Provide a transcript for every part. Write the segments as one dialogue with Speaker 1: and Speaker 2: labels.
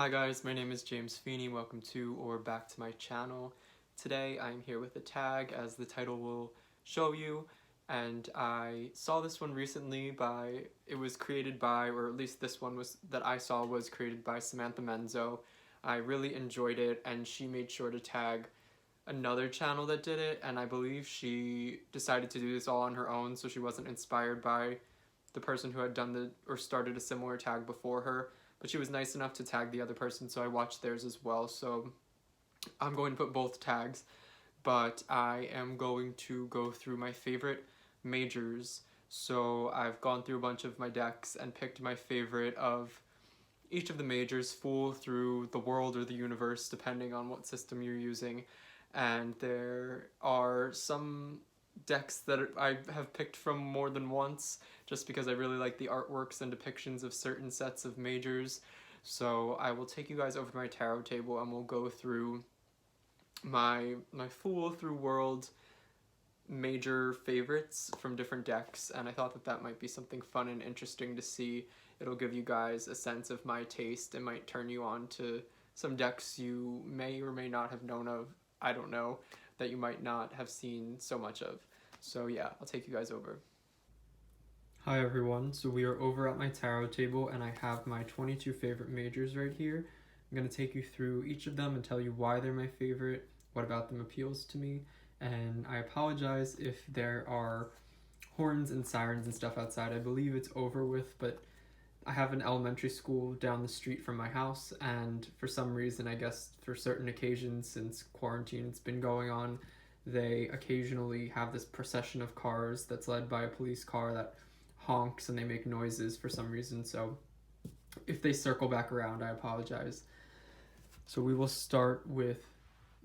Speaker 1: Hi guys, my name is James Feeney. Welcome to or back to my channel. Today I'm here with a tag, as the title will show you, and I saw this one recently it was created by, or at least this one was that I saw was created by Samantha Menzo. I really enjoyed it, and she made sure to tag another channel that did it, and I believe she decided to do this all on her own, so she wasn't inspired by the person who had done or started a similar tag before her. But she was nice enough to tag the other person, so I watched theirs as well. So I'm going to put both tags, but I am going to go through my favorite majors. So I've gone through a bunch of my decks and picked my favorite of each of the majors, Fool, through the world or the universe, depending on what system you're using. And there are some decks that I have picked from more than once, just because I really like the artworks and depictions of certain sets of majors. So I will take you guys over to my tarot table and we'll go through my Fool through world major favorites from different decks, and I thought that might be something fun and interesting to see. It'll give you guys a sense of my taste and might turn you on to some decks you may or may not have known of, I don't know, that you might not have seen so much of. So yeah, I'll take you guys over. Hi everyone, so we are over at my tarot table and I have my 22 favorite majors right here. I'm going to take you through each of them and tell you why they're my favorite, what about them appeals to me, and I apologize if there are horns and sirens and stuff outside. I believe it's over with, but I have an elementary school down the street from my house, and for some reason, I guess for certain occasions since quarantine's been going on, they occasionally have this procession of cars that's led by a police car that honks and they make noises for some reason. So if they circle back around, I apologize. So we will start with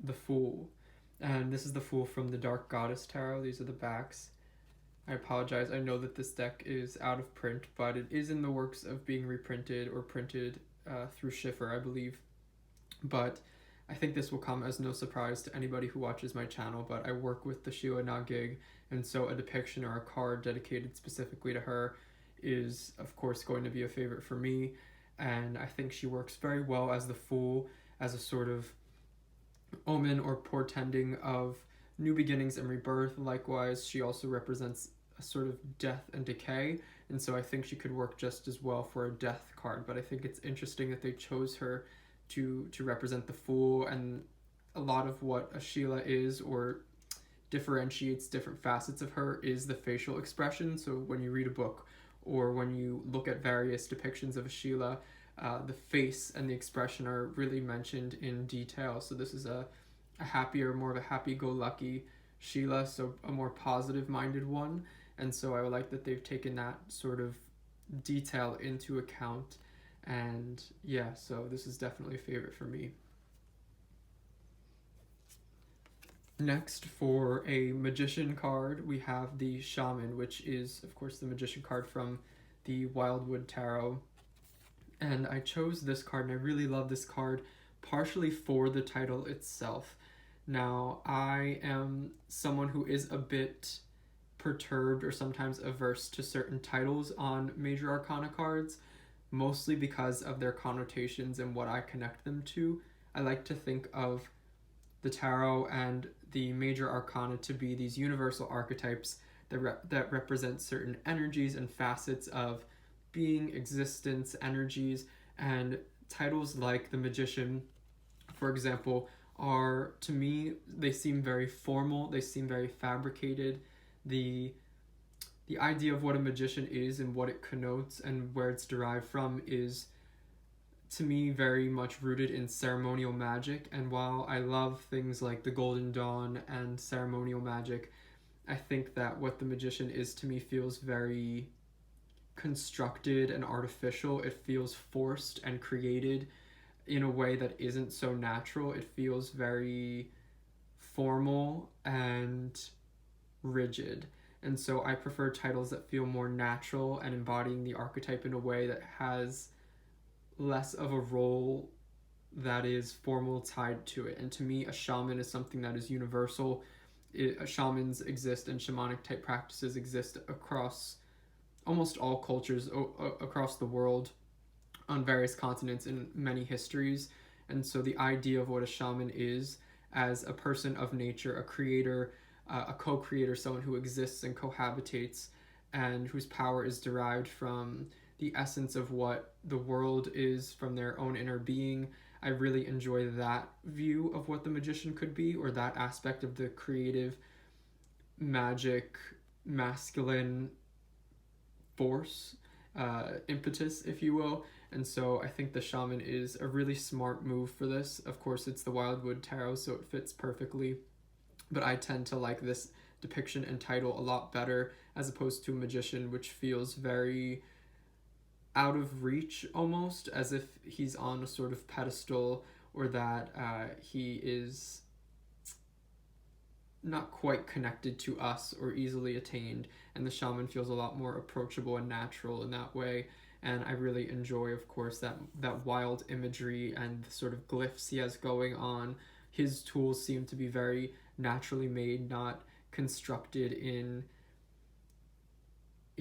Speaker 1: the Fool, and this is the Fool from the Dark Goddess Tarot. These are the backs. I apologize, I know that this deck is out of print, but it is in the works of being reprinted or printed through Schiffer, I believe. But I think this will come as no surprise to anybody who watches my channel, but I work with the Sheila Nagig, and so a depiction or a card dedicated specifically to her is, of course, going to be a favorite for me. And I think she works very well as the Fool, as a sort of omen or portending of new beginnings and rebirth. Likewise, she also represents a sort of death and decay, and so I think she could work just as well for a death card. But I think it's interesting that they chose her to represent the Fool, and a lot of what a Sheila is or differentiates different facets of her is the facial expression. So when you read a book or when you look at various depictions of a Sheila, the face and the expression are really mentioned in detail. So this is a happier, more of a happy-go-lucky Sheila, so a more positive-minded one. And so I would like that they've taken that sort of detail into account. And yeah, so this is definitely a favorite for me. Next, for a Magician card, we have the Shaman, which is, of course, the Magician card from the Wildwood Tarot. And I chose this card, and I really love this card, partially for the title itself. Now, I am someone who is a bit perturbed or sometimes averse to certain titles on Major Arcana cards, mostly because of their connotations and what I connect them to. I like to think of the tarot and the Major Arcana to be these universal archetypes that represent certain energies and facets of being, existence, energies, and titles like the Magician, for example, are, to me, they seem very formal, they seem very fabricated. The idea of what a magician is and what it connotes and where it's derived from is, to me, very much rooted in ceremonial magic. And while I love things like the Golden Dawn and ceremonial magic, I think that what the magician is to me feels very constructed and artificial. It feels forced and created in a way that isn't so natural. It feels very formal and rigid. And so I prefer titles that feel more natural and embodying the archetype in a way that has less of a role that is formal tied to it. And to me, a shaman is something that is universal. Shamans exist and shamanic type practices exist across almost all cultures across the world. on various continents in many histories. And so the idea of what a shaman is as a person of nature, a creator, a co-creator, someone who exists and cohabitates and whose power is derived from the essence of what the world is, from their own inner being. I really enjoy that view of what the magician could be, or that aspect of the creative, magic, masculine force, impetus, if you will. And so I think the shaman is a really smart move for this. Of course, it's the Wildwood Tarot, so it fits perfectly. But I tend to like this depiction and title a lot better, as opposed to a magician, which feels very out of reach, almost as if he's on a sort of pedestal, or that he is not quite connected to us or easily attained. And the shaman feels a lot more approachable and natural in that way. And I really enjoy, of course, that wild imagery and the sort of glyphs he has going on. His tools seem to be very naturally made, not constructed in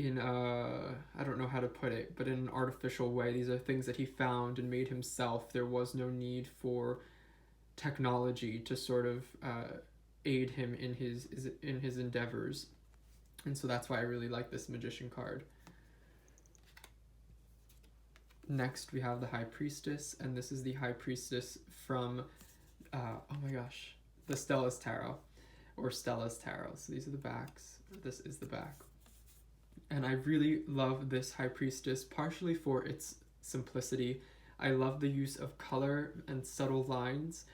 Speaker 1: I don't know how to put it, but in an artificial way. These are things that he found and made himself. There was no need for technology to sort of aid him in his endeavors. And so that's why I really like this magician card. Next we have the High Priestess, and this is the High Priestess from the Stella's Tarot, or Stella's Tarot. So these are the backs. This is the back. And I really love this High Priestess, partially for its simplicity. I love the use of color and subtle lines.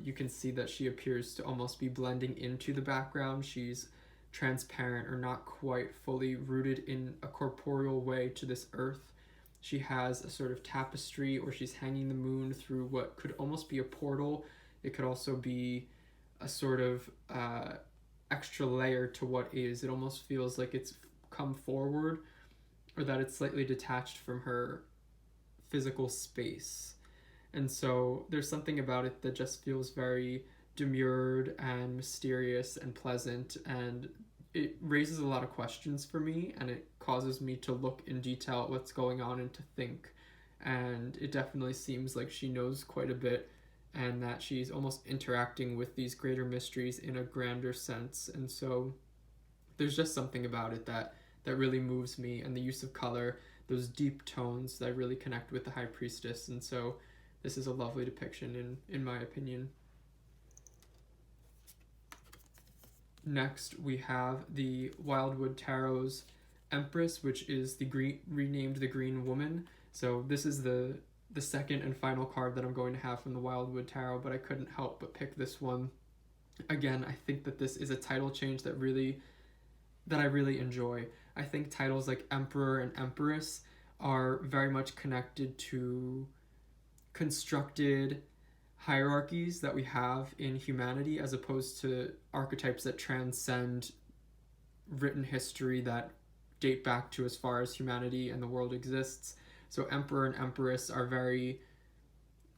Speaker 1: You can see that she appears to almost be blending into the background. She's transparent, or not quite fully rooted in a corporeal way to this earth. She has a sort of tapestry, or she's hanging the moon through what could almost be a portal. It could also be a sort of extra layer to what is. It almost feels like it's come forward, or that it's slightly detached from her physical space. And so there's something about it that just feels very demurred and mysterious and pleasant, and it raises a lot of questions for me, and it causes me to look in detail at what's going on and to think. And it definitely seems like she knows quite a bit, and that she's almost interacting with these greater mysteries in a grander sense. And so there's just something about it that really moves me, and the use of color, those deep tones that really connect with the High Priestess. And so this is a lovely depiction in my opinion. Next we have the Wildwood Tarot's Empress, which is renamed the Green Woman. So this is the second and final card that I'm going to have from the Wildwood Tarot, but I couldn't help but pick this one. Again, I think that this is a title change that I really enjoy. I think titles like Emperor and Empress are very much connected to constructed hierarchies that we have in humanity, as opposed to archetypes that transcend written history that date back to as far as humanity and the world exists. So Emperor and Empress are very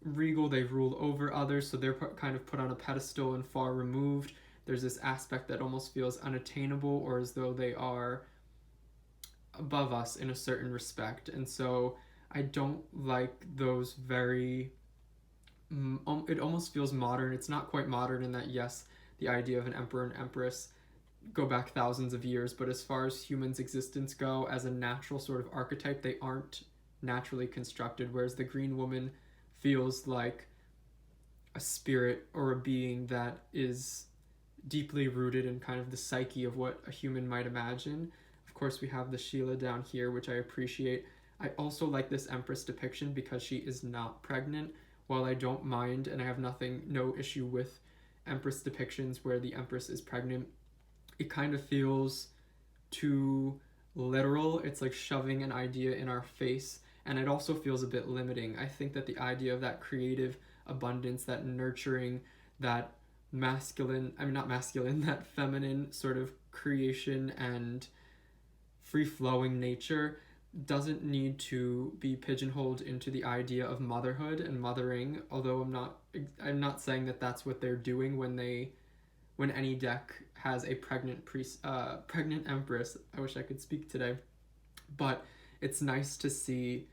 Speaker 1: regal. They rule over others, so they're kind of put on a pedestal and far removed. There's this aspect that almost feels unattainable, or as though they are above us in a certain respect. And so I don't like those very it almost feels modern. It's not quite modern in that, yes, the idea of an emperor and empress go back thousands of years, but as far as humans' existence go as a natural sort of archetype, they aren't naturally constructed, whereas the Green Woman feels like a spirit or a being that is deeply rooted in kind of the psyche of what a human might imagine. Of course, we have the Sheila down here, which I appreciate. I also like this Empress depiction because she is not pregnant. While I don't mind, and I have no issue with Empress depictions where the Empress is pregnant, it kind of feels too literal. It's like shoving an idea in our face, and it also feels a bit limiting. I think that the idea of that creative abundance, that nurturing, that that feminine sort of creation and free-flowing nature doesn't need to be pigeonholed into the idea of motherhood and mothering, although I'm not saying that that's what they're doing when any deck has a pregnant empress. I wish I could speak today. But it's nice to see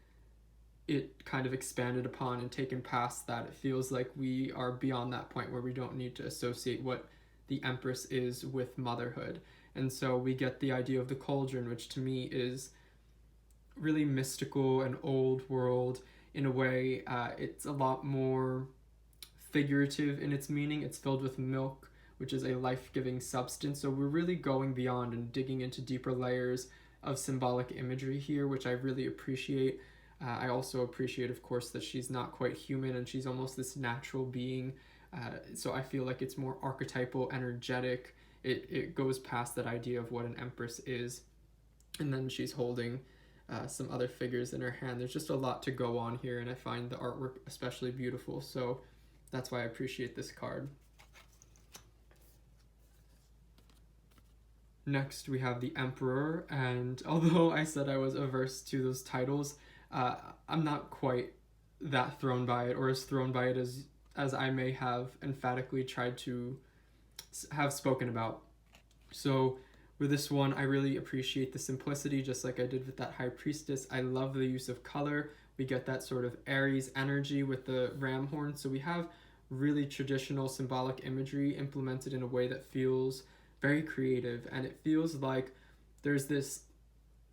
Speaker 1: it kind of expanded upon and taken past that. It feels like we are beyond that point where we don't need to associate what the Empress is with motherhood. And so we get the idea of the cauldron, which to me is really mystical and old world in a way. It's a lot more figurative in its meaning. It's filled with milk, which is a life-giving substance. So we're really going beyond and digging into deeper layers of symbolic imagery here, which I really appreciate. I also appreciate, of course, that she's not quite human and she's almost this natural being. So I feel like it's more archetypal, energetic. It goes past that idea of what an empress is. And then she's holding some other figures in her hand. There's just a lot to go on here, and I find the artwork especially beautiful. So that's why I appreciate this card. Next, we have the Emperor, and although I said I was averse to those titles, I'm not quite that thrown by it, or as thrown by it as I may have emphatically tried to have spoken about. So with this one, I really appreciate the simplicity, just like I did with that High Priestess. I love the use of color. We get that sort of Aries energy with the ram horn, so we have really traditional symbolic imagery implemented in a way that feels very creative, and it feels like there's this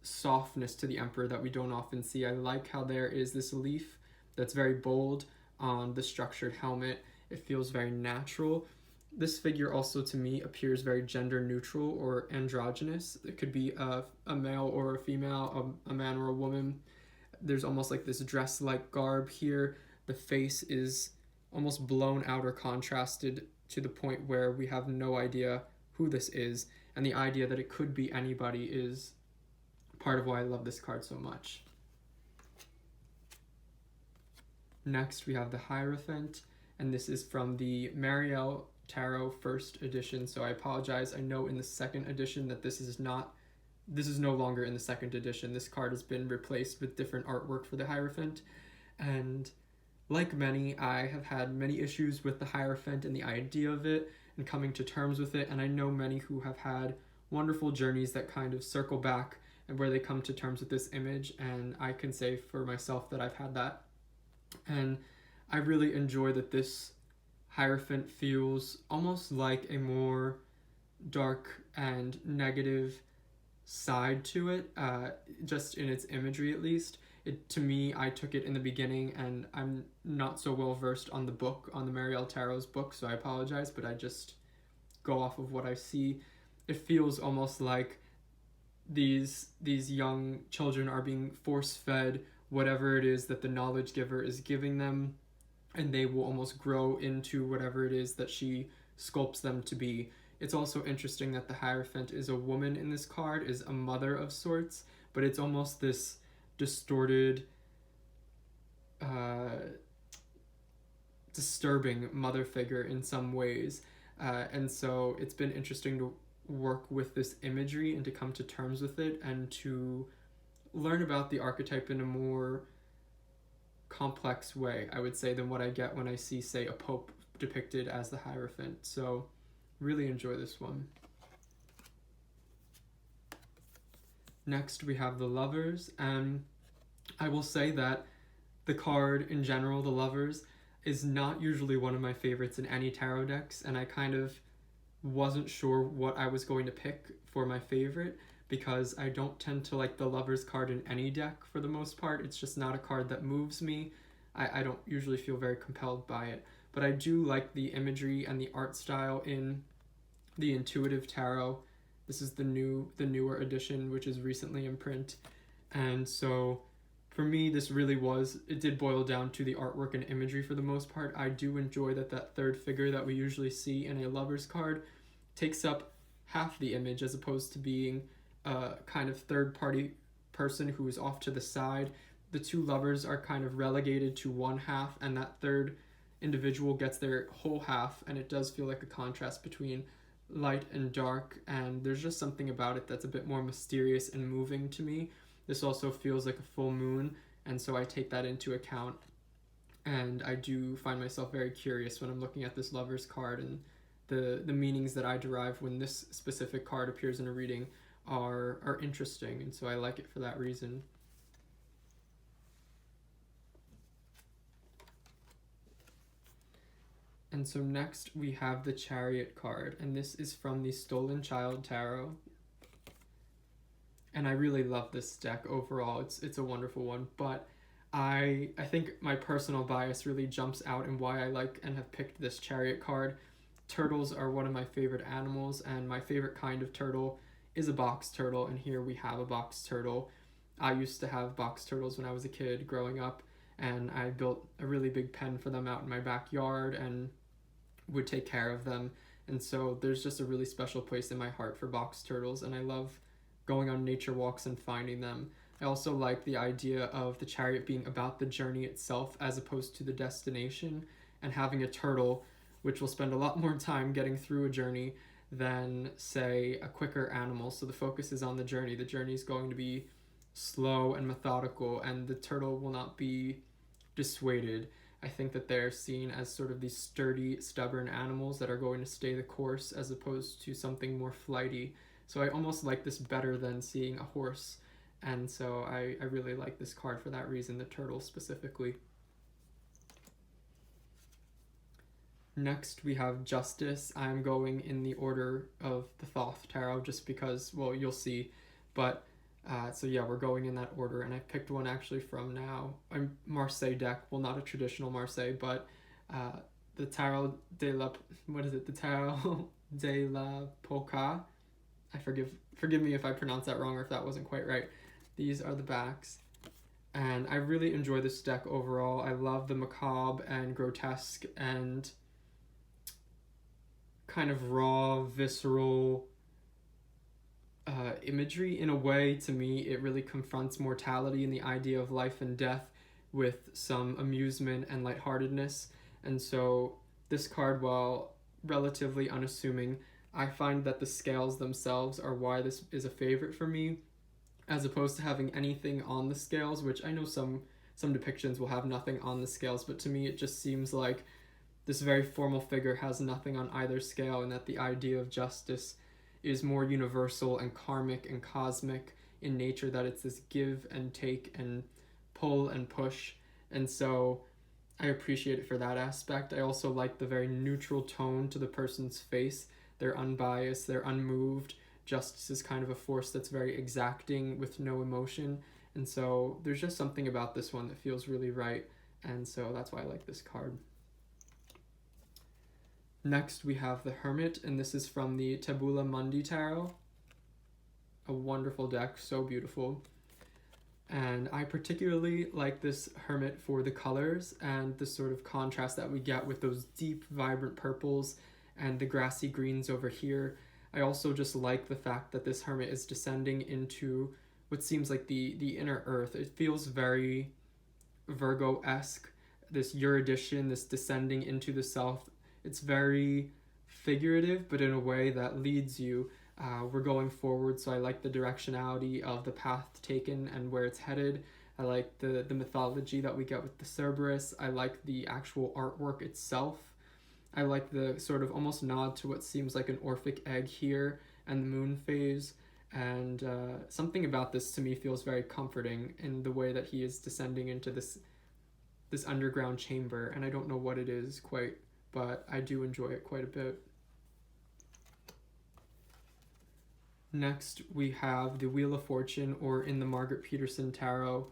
Speaker 1: softness to the Emperor that we don't often see. I like how there is this leaf that's very bold on the structured helmet. It feels very natural. This figure also to me appears very gender neutral or androgynous. It could be a male or a female, a man or a woman. There's almost like this dress-like garb here. The face is almost blown out or contrasted to the point where we have no idea who this is, and the idea that it could be anybody is part of why I love this card so much. Next, we have the Hierophant, and this is from the Major Tarot first edition, so I apologize. I know in the second edition that this is no longer in the second edition. This card has been replaced with different artwork for the Hierophant, and like many, I have had many issues with the Hierophant and the idea of it and coming to terms with it, and I know many who have had wonderful journeys that kind of circle back and where they come to terms with this image, and I can say for myself that I've had that. And I really enjoy that this Hierophant feels almost like a more dark and negative side to it, just in its imagery at least. To me, I took it in the beginning, and I'm not so well versed on the book, on the Major Tarot's book, so I apologize, but I just go off of what I see. It feels almost like these young children are being force-fed whatever it is that the knowledge giver is giving them, and they will almost grow into whatever it is that she sculpts them to be. It's also interesting that the Hierophant is a woman in this card, is a mother of sorts, but it's almost this distorted, disturbing mother figure in some ways. And so it's been interesting to work with this imagery and to come to terms with it and to learn about the archetype in a more complex way, I would say, than what I get when I see, say, a pope depicted as the Hierophant. So really enjoy this one. Next, we have the Lovers, and I will say that the card in general, the Lovers, is not usually one of my favorites in any tarot decks, and I kind of wasn't sure what I was going to pick for my favorite, because I don't tend to like the Lovers card in any deck for the most part. It's just not a card that moves me. I don't usually feel very compelled by it, but I do like the imagery and the art style in the Intuitive Tarot. This is the newer edition, which is recently in print, and so for me, it did boil down to the artwork and imagery for the most part. I do enjoy that third figure that we usually see in a Lover's card takes up half the image, as opposed to being a kind of third-party person who is off to the side. The two lovers are kind of relegated to one half, and that third individual gets their whole half, and it does feel like a contrast between light and dark, and there's just something about it that's a bit more mysterious and moving to me. This also feels like a full moon, and so I take that into account, and I do find myself very curious when I'm looking at this Lover's card, and the meanings that I derive when this specific card appears in a reading are interesting, and so I like it for that reason. And so next we have the Chariot card, and this is from the Stolen Child Tarot. And I really love this deck overall. It's a wonderful one, but I think my personal bias really jumps out in why I like and have picked this Chariot card. Turtles are one of my favorite animals, and my favorite kind of turtle is a box turtle, and here we have a box turtle. I used to have box turtles when I was a kid growing up, and I built a really big pen for them out in my backyard and would take care of them. And so there's just a really special place in my heart for box turtles, and I love going on nature walks and finding them. I also like the idea of the chariot being about the journey itself as opposed to the destination, and having a turtle which will spend a lot more time getting through a journey than, say, a quicker animal. So the focus is on the journey. The journey is going to be slow and methodical, and the turtle will not be dissuaded. I think that they're seen as sort of these sturdy, stubborn animals that are going to stay the course as opposed to something more flighty. So I almost like this better than seeing a horse. And so I really like this card for that reason, the turtle specifically. Next we have Justice. I'm going in the order of the Thoth Tarot just because, well, you'll see. But, so yeah, we're going in that order. And I picked one actually from now a Marseille deck. Well, not a traditional Marseille, but the Tarot de la... What is it? The Tarot de la Polka. Forgive me if I pronounced that wrong or if that wasn't quite right. These are the backs. And I really enjoy this deck overall. I love the macabre and grotesque and kind of raw, visceral imagery. In a way, to me, it really confronts mortality and the idea of life and death with some amusement and lightheartedness. And so this card, while relatively unassuming, I find that the scales themselves are why this is a favorite for me, as opposed to having anything on the scales, which I know some depictions will have nothing on the scales, but to me it just seems like this very formal figure has nothing on either scale, and that the idea of justice is more universal and karmic and cosmic in nature, that it's this give and take and pull and push. And so I appreciate it for that aspect. I also like the very neutral tone to the person's face. They're unbiased, they're unmoved. Justice is kind of a force that's very exacting with no emotion. And so there's just something about this one that feels really right. And so that's why I like this card. Next we have the Hermit, and this is from the Tabula Mundi Tarot. A wonderful deck, so beautiful. And I particularly like this Hermit for the colors and the sort of contrast that we get with those deep, vibrant purples and the grassy greens over here. I also just like the fact that this Hermit is descending into what seems like the inner earth. It feels very Virgo-esque, this Erudition, this descending into the self. It's very figurative, but in a way that leads you. We're going forward, so I like the directionality of the path taken and where it's headed. I like the mythology that we get with the Cerberus. I like the actual artwork itself. I like the sort of almost nod to what seems like an Orphic egg here and the moon phase. And something about this to me feels very comforting in the way that he is descending into this underground chamber. And I don't know what it is quite, but I do enjoy it quite a bit. Next, we have the Wheel of Fortune, or in the Margaret Peterson Tarot,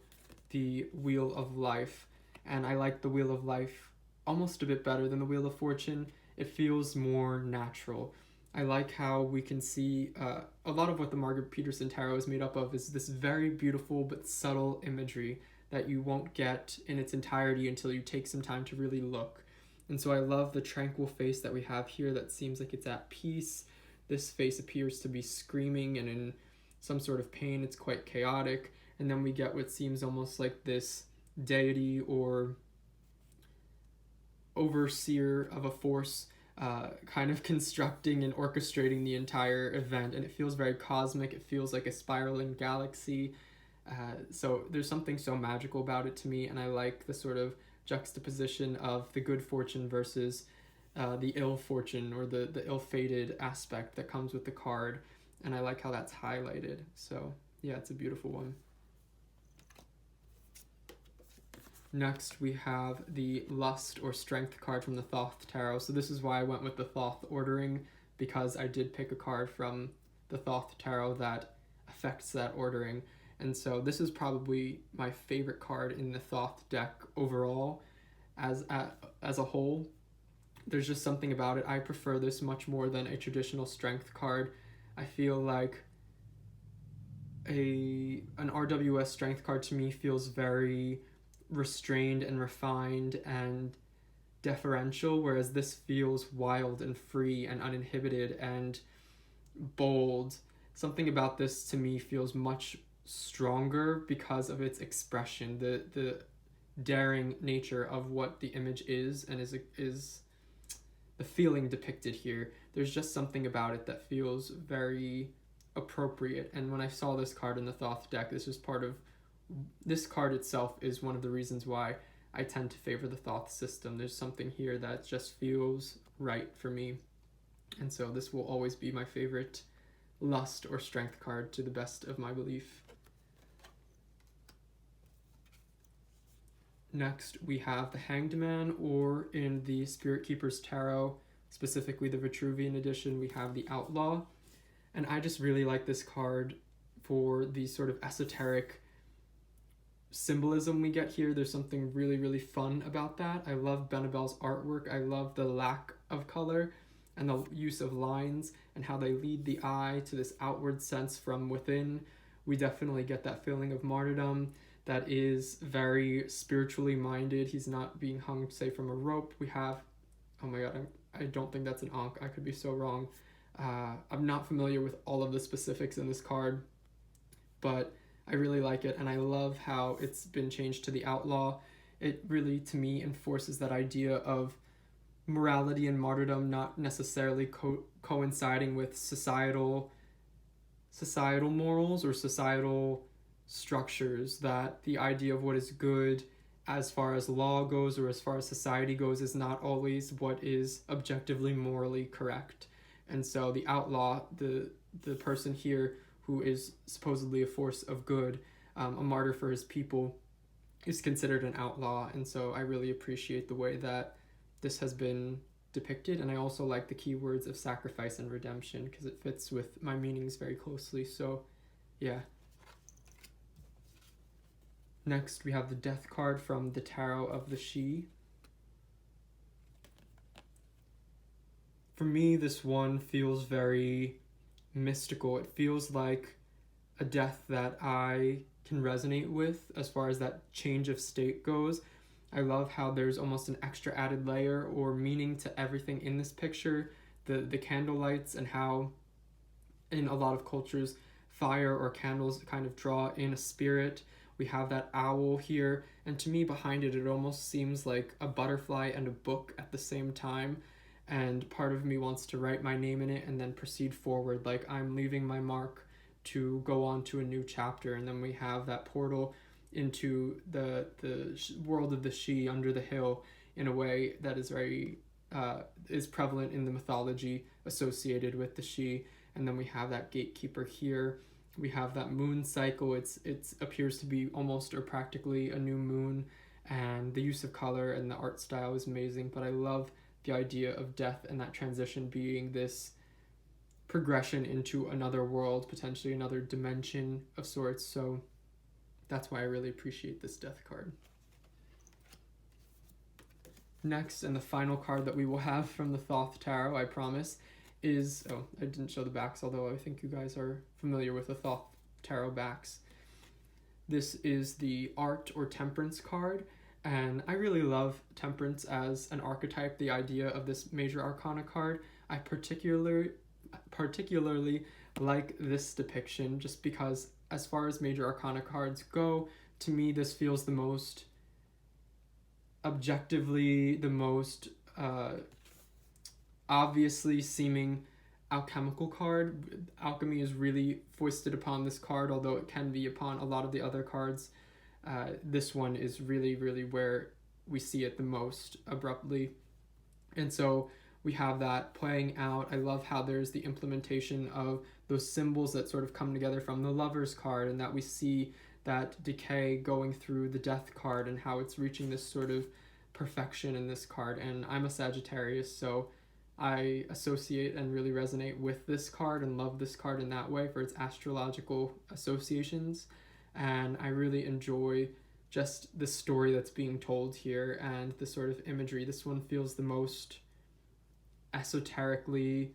Speaker 1: the Wheel of Life. And I like the Wheel of Life almost a bit better than the Wheel of Fortune. It feels more natural. I like how we can see a lot of what the Margaret Peterson Tarot is made up of is this very beautiful but subtle imagery that you won't get in its entirety until you take some time to really look. And so I love the tranquil face that we have here that seems like it's at peace. This face appears to be screaming and in some sort of pain. It's quite chaotic. And then we get what seems almost like this deity or overseer of a force kind of constructing and orchestrating the entire event. And it feels very cosmic. It feels like a spiraling galaxy. So there's something so magical about it to me. And I like the sort of juxtaposition of the good fortune versus the ill fortune, or the ill-fated aspect that comes with the card. And I like how that's highlighted. So yeah, it's a beautiful one. Next, we have the Lust or Strength card from the Thoth Tarot. So this is why I went with the Thoth ordering, because I did pick a card from the Thoth Tarot that affects that ordering. And so this is probably my favorite card in the Thoth deck overall as a whole. There's just something about it. I prefer this much more than a traditional Strength card. I feel like an RWS Strength card to me feels very restrained and refined and deferential, whereas this feels wild and free and uninhibited and bold. Something about this to me feels much stronger because of its expression, the daring nature of what the image is and is the feeling depicted here. There's just something about it that feels very appropriate. And when I saw this card in the Thoth deck, this card itself is one of the reasons why I tend to favor the Thoth system. There's something here that just feels right for me. And so this will always be my favorite Lust or Strength card to the best of my belief. Next, we have the Hanged Man, or in the Spirit Keeper's Tarot, specifically the Vitruvian edition, we have the Outlaw. And I just really like this card for the sort of esoteric symbolism we get here. There's something really, really fun about that. I love Benabel's artwork. I love the lack of color and the use of lines and how they lead the eye to this outward sense from within. We definitely get that feeling of martyrdom that is very spiritually minded. He's not being hung, say, from a rope. We have, oh my god, I don't think that's an Ankh. I could be so wrong. I'm not familiar with all of the specifics in this card, but I really like it, and I love how it's been changed to the Outlaw. It really, to me, enforces that idea of morality and martyrdom not necessarily coinciding with societal morals or societal structures, that the idea of what is good as far as law goes or as far as society goes is not always what is objectively morally correct. And so the Outlaw, the person here who is supposedly a force of good, a martyr for his people, is considered an outlaw. And so I really appreciate the way that this has been depicted. And I also like the keywords of sacrifice and redemption because it fits with my meanings very closely. So yeah. Next, we have the Death card from the Tarot of the She. For me, this one feels very mystical. It feels like a death that I can resonate with as far as that change of state goes. I love how there's almost an extra added layer or meaning to everything in this picture. The candle lights, and how in a lot of cultures fire or candles kind of draw in a spirit. We have that owl here, and to me behind it, it almost seems like a butterfly and a book at the same time. And part of me wants to write my name in it and then proceed forward, like I'm leaving my mark to go on to a new chapter. And then we have that portal into the world of the She under the hill in a way that is very is prevalent in the mythology associated with the She. And then we have that gatekeeper here. We have that moon cycle. It appears to be almost or practically a new moon, and the use of color and the art style is amazing. But I love the idea of death and that transition being this progression into another world, potentially another dimension of sorts. So that's why I really appreciate this Death card. Next, and the final card that we will have from the Thoth Tarot, I promise, is, oh, I didn't show the backs, although I think you guys are familiar with the Thoth Tarot backs. This is the Art or Temperance card, and I really love Temperance as an archetype, the idea of this Major Arcana card. I particularly like this depiction just because as far as Major Arcana cards go, to me this feels the most objectively, the most obviously seeming alchemical card. Alchemy is really foisted upon this card, although it can be upon a lot of the other cards. This one is really, really where we see it the most abruptly. And so we have that playing out. I love how there's the implementation of those symbols that sort of come together from the Lover's card, and that we see that decay going through the death card and how it's reaching this sort of perfection in this card. And I'm a Sagittarius, so I associate and really resonate with this card and love this card in that way for its astrological associations. And I really enjoy just the story that's being told here and the sort of imagery. This one feels the most esoterically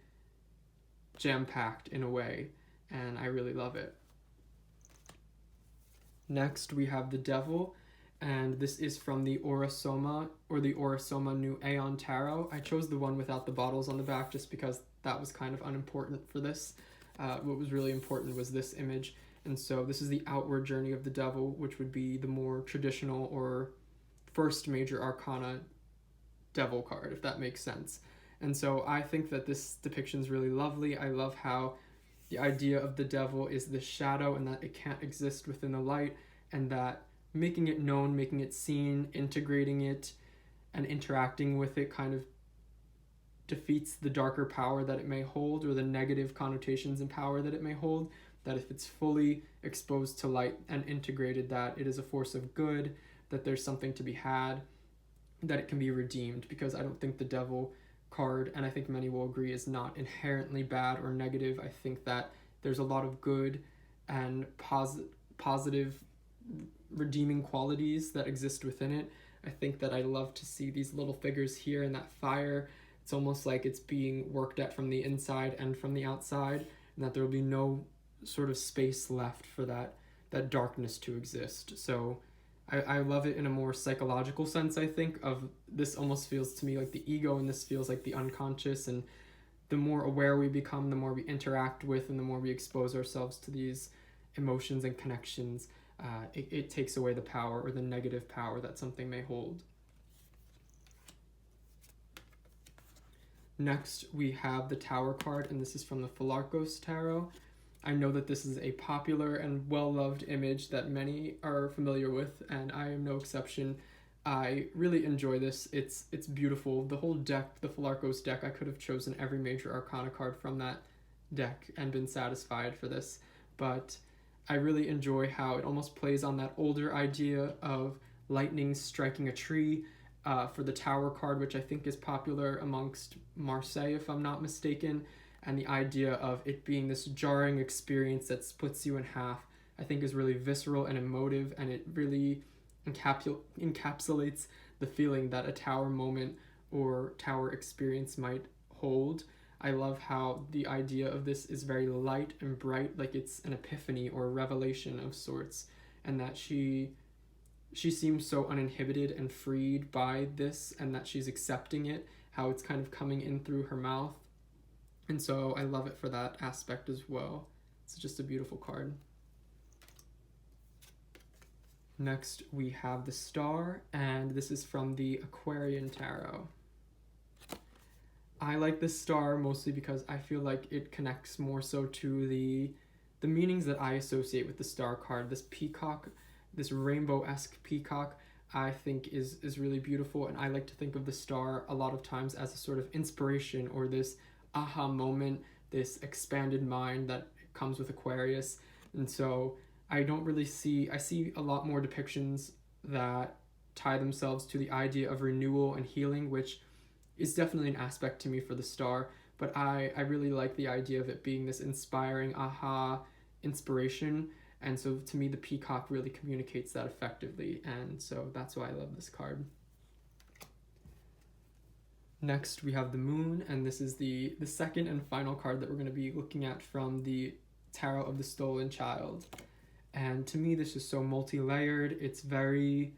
Speaker 1: jam-packed in a way, and I really love it. Next, we have the Devil, and this is from the Aura-Soma, or the Aura-Soma New Aeon Tarot. I chose the one without the bottles on the back just because that was kind of unimportant for this. What was really important was this image, and so this is the outward journey of the Devil, which would be the more traditional or first Major Arcana Devil card, if that makes sense. And so I think that this depiction is really lovely. I love how the idea of the devil is the shadow and that it can't exist within the light, and that making it known, making it seen, integrating it, and interacting with it kind of defeats the darker power that it may hold, or the negative connotations and power that it may hold. That if it's fully exposed to light and integrated, that it is a force of good, that there's something to be had, that it can be redeemed. Because I don't think the devil card, and I think many will agree, is not inherently bad or negative. I think that there's a lot of good and positive redeeming qualities that exist within it. I think that I love to see these little figures here in that fire. It's almost like it's being worked at from the inside and from the outside, and that there will be no sort of space left for that darkness to exist. So I love it in a more psychological sense, I think, of this almost feels to me like the ego, and this feels like the unconscious, and the more aware we become, the more we interact with, and the more we expose ourselves to these emotions and connections, it takes away the power or the negative power that something may hold. Next, we have the Tower card, and this is from the Philarkos Tarot. I know that this is a popular and well-loved image that many are familiar with, and I am no exception. I really enjoy this. It's beautiful. The whole deck, the Philarkos deck, I could have chosen every Major Arcana card from that deck and been satisfied for this, but I really enjoy how it almost plays on that older idea of lightning striking a tree for the Tower card, which I think is popular amongst Marseille, if I'm not mistaken. And the idea of it being this jarring experience that splits you in half, I think is really visceral and emotive, and it really encapsulates the feeling that a tower moment or tower experience might hold. I love how the idea of this is very light and bright, like it's an epiphany or a revelation of sorts, and that she seems so uninhibited and freed by this, and that she's accepting it, how it's kind of coming in through her mouth. And so I love it for that aspect as well. It's just a beautiful card. Next, we have the Star, and this is from the Aquarian Tarot. I like this Star mostly because I feel like it connects more so to the meanings that I associate with the Star card. This peacock, this rainbow-esque peacock, I think is really beautiful, and I like to think of the Star a lot of times as a sort of inspiration, or this aha moment, this expanded mind that comes with Aquarius. And so I see a lot more depictions that tie themselves to the idea of renewal and healing, which is definitely an aspect to me for the Star, but I really like the idea of it being this inspiring aha inspiration. And so to me, the peacock really communicates that effectively, and so that's why I love this card. Next, we have the Moon, and this is the second and final card that we're going to be looking at from the Tarot of the Stolen Child. And to me, this is so multi-layered. It's very,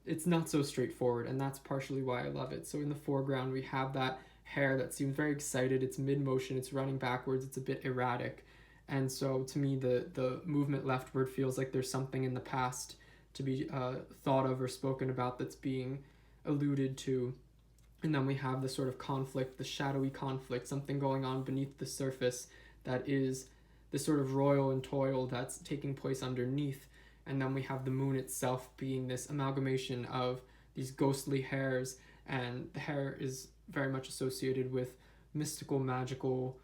Speaker 1: it's not so straightforward, and that's partially why I love it. So in the foreground, we have that hair that seems very excited. It's mid-motion, it's running backwards, it's a bit erratic. And so to me, the movement leftward feels like there's something in the past to be thought of or spoken about that's being alluded to. And then we have the sort of conflict, the shadowy conflict, something going on beneath the surface that is the sort of royal and toil that's taking place underneath. And then we have the moon itself being this amalgamation of these ghostly hairs, and the hair is very much associated with mystical, magical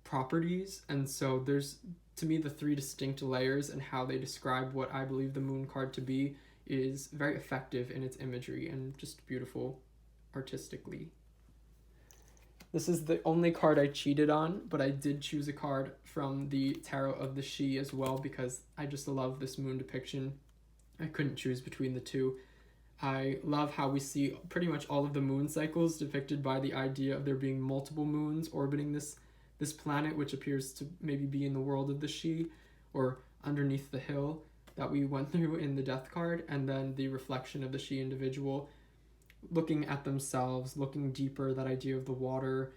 Speaker 1: properties, and so there's, to me, the three distinct layers and how they describe what I believe the moon card to be is very effective in its imagery and just beautiful artistically. This is the only card I cheated on, but I did choose a card from the Tarot of the She as well because I just love this moon depiction. I couldn't choose between the two. I love how we see pretty much all of the moon cycles depicted by the idea of there being multiple moons orbiting this planet, which appears to maybe be in the world of the She, or underneath the hill that we went through in the Death card, and then the reflection of the She individual looking at themselves, looking deeper, that idea of the water,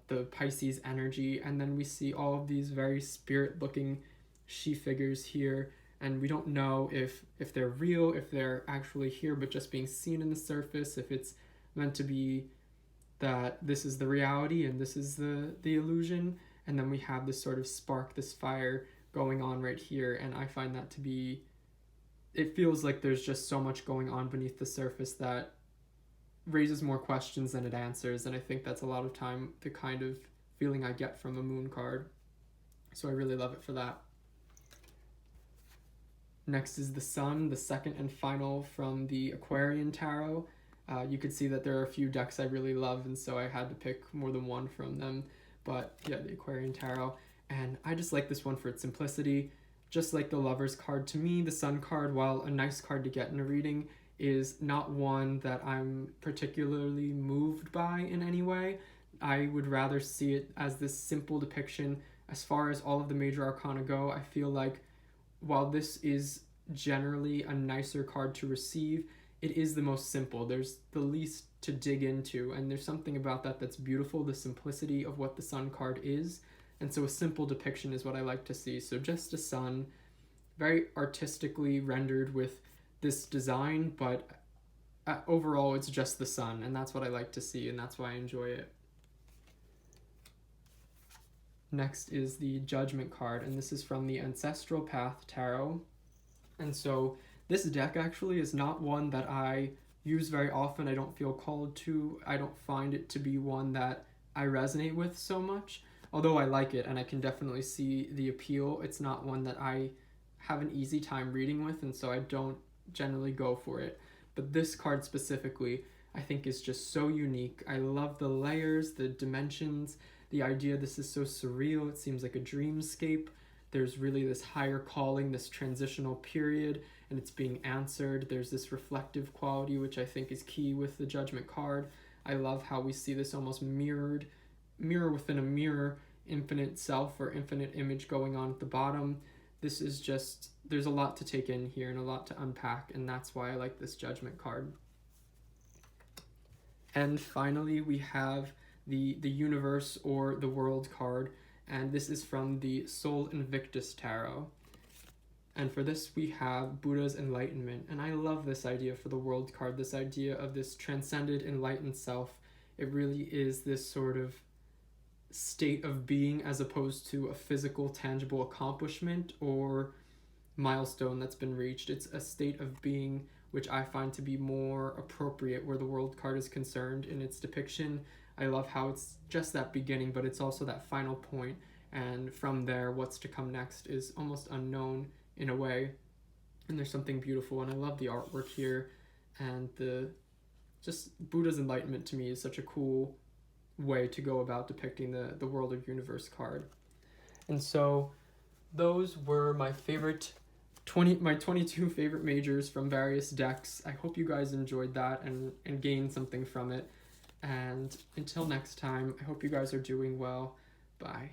Speaker 1: the Pisces energy, and then we see all of these very spirit-looking She figures here, and we don't know if they're real, if they're actually here but just being seen in the surface, if it's meant to be that this is the reality and this is the illusion. And then we have this sort of spark, this fire going on right here, and I find that to be, it feels like there's just so much going on beneath the surface that raises more questions than it answers, and I think that's a lot of time the kind of feeling I get from a moon card, so I really love it for that. Next is the Sun, the second and final from the Aquarian Tarot. You could see that there are a few decks I really love, and so I had to pick more than one from them, but yeah, the Aquarian Tarot, and I just like this one for its simplicity. Just like the Lover's card, to me, the Sun card, while a nice card to get in a reading, is not one that I'm particularly moved by in any way. I would rather see it as this simple depiction. As far as all of the Major Arcana go, I feel like while this is generally a nicer card to receive, it is the most simple. There's the least to dig into, and there's something about that that's beautiful, the simplicity of what the Sun card is. And so a simple depiction is what I like to see. So just a sun, very artistically rendered with this design, but overall it's just the sun, and that's what I like to see, and that's why I enjoy it. Next is the Judgment card, and this is from the Ancestral Path Tarot. And so this deck actually is not one that I use very often. I don't feel called to. I don't find it to be one that I resonate with so much, although I like it and I can definitely see the appeal. It's not one that I have an easy time reading with, and so I don't generally go for it. But this card specifically, I think, is just so unique. I love the layers, the dimensions, the idea this is so surreal. It seems like a dreamscape. There's really this higher calling, this transitional period, and it's being answered. There's this reflective quality, which I think is key with the Judgment card. I love how we see this almost mirror within a mirror, infinite self or infinite image going on at the bottom. This is just, there's a lot to take in here and a lot to unpack, and that's why I like this Judgment card. And finally, we have the Universe or the World card, and this is from the Sol Invictus Tarot. And for this, we have Buddha's Enlightenment, and I love this idea for the World card, this idea of this transcended, enlightened self. It really is this sort of state of being as opposed to a physical, tangible accomplishment or milestone that's been reached. It's a state of being which I find to be more appropriate where the World card is concerned in its depiction. I love how it's just that beginning, but it's also that final point, and from there, what's to come next is almost unknown in a way, and there's something beautiful, and I love the artwork here, and just Buddha's Enlightenment to me is such a cool way to go about depicting the World of Universe card. And so those were my 22 favorite majors from various decks. I hope you guys enjoyed that and gained something from it. And until next time, I hope you guys are doing well. Bye.